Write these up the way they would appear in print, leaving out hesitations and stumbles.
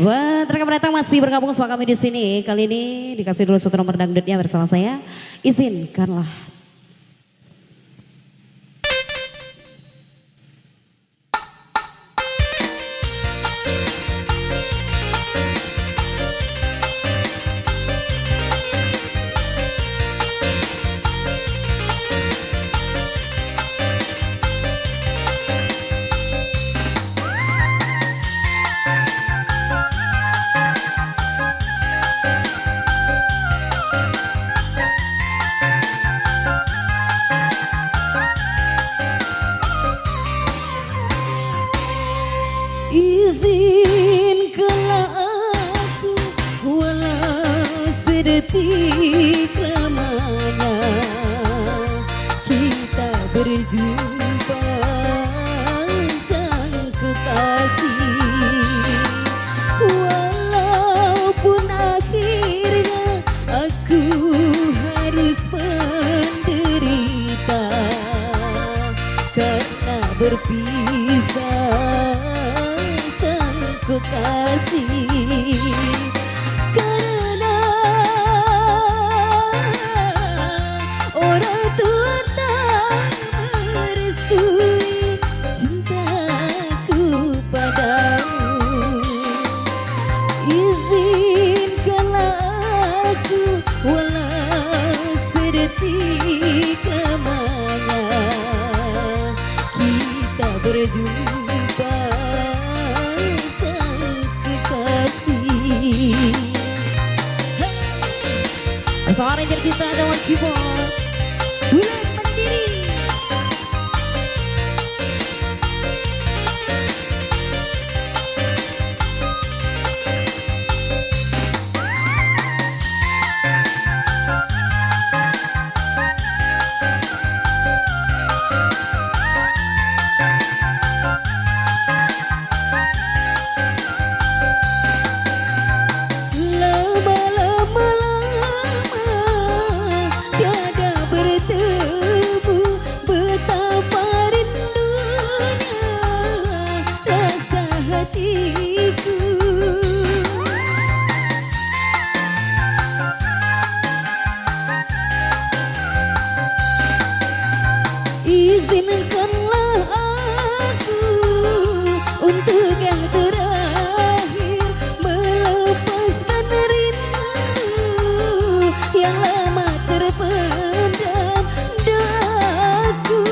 buat rekan datang masih bergabung sama kami di sini. Kali ini dikasih dulu satu nomor dangdutnya bersama saya. Izinkanlah. Izinkanlah aku walau sedetik lamanya kita berjumpa sang kekasih, walaupun akhirnya aku harus menderita karena berpisah kekasih, karena orang tua tak merestui cintaku padamu. Izinkanlah aku walau sedetik lamanya kita berjumpa Power Ranger kita dengan keyboard Bulan Mandiri. Izinkanlah aku untuk yang terakhir melepaskan rindu yang lama terpendam. Doaku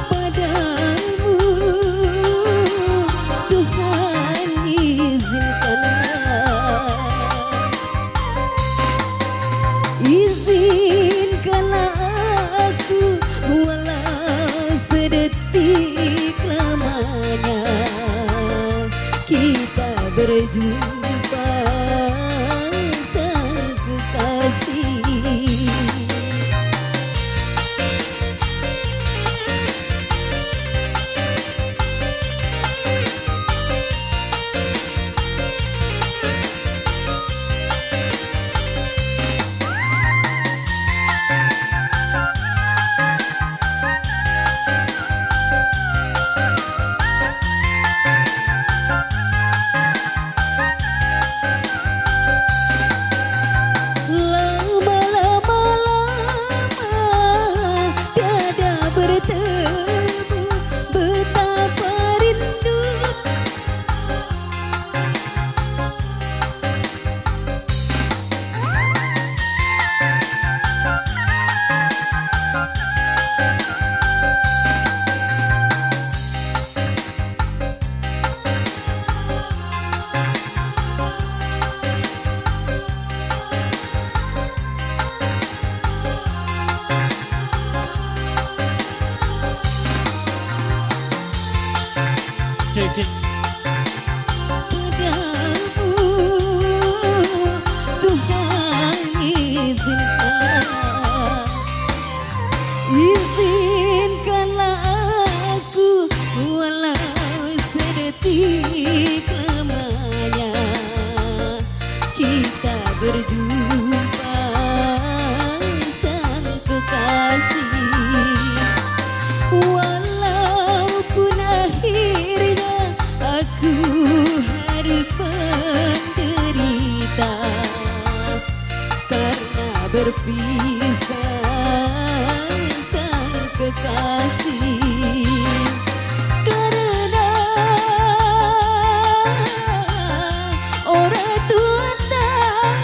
padamu Tuhan, izinkanlah aku walau sedetik lamanya kita berjumpa sang kekasih. Padamu Tuhan, izinkanlah aku walau sedetik lamanya kita berjumpa sang kekasih, walaupun akhirnya karena berpisah sang kekasih. Karena orang tua tak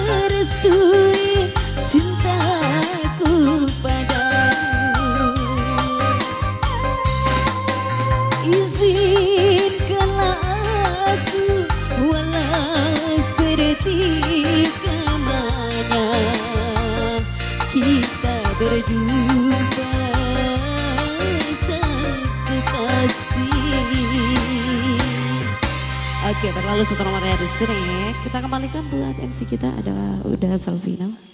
merestui cintaku padamu. Izinkanlah aku walau sedetik lamanya kita berjumpa sang kekasih. Oke, berlalu satu nomornya di sini. Kita kembalikan buat MC kita ada Uda Salvino.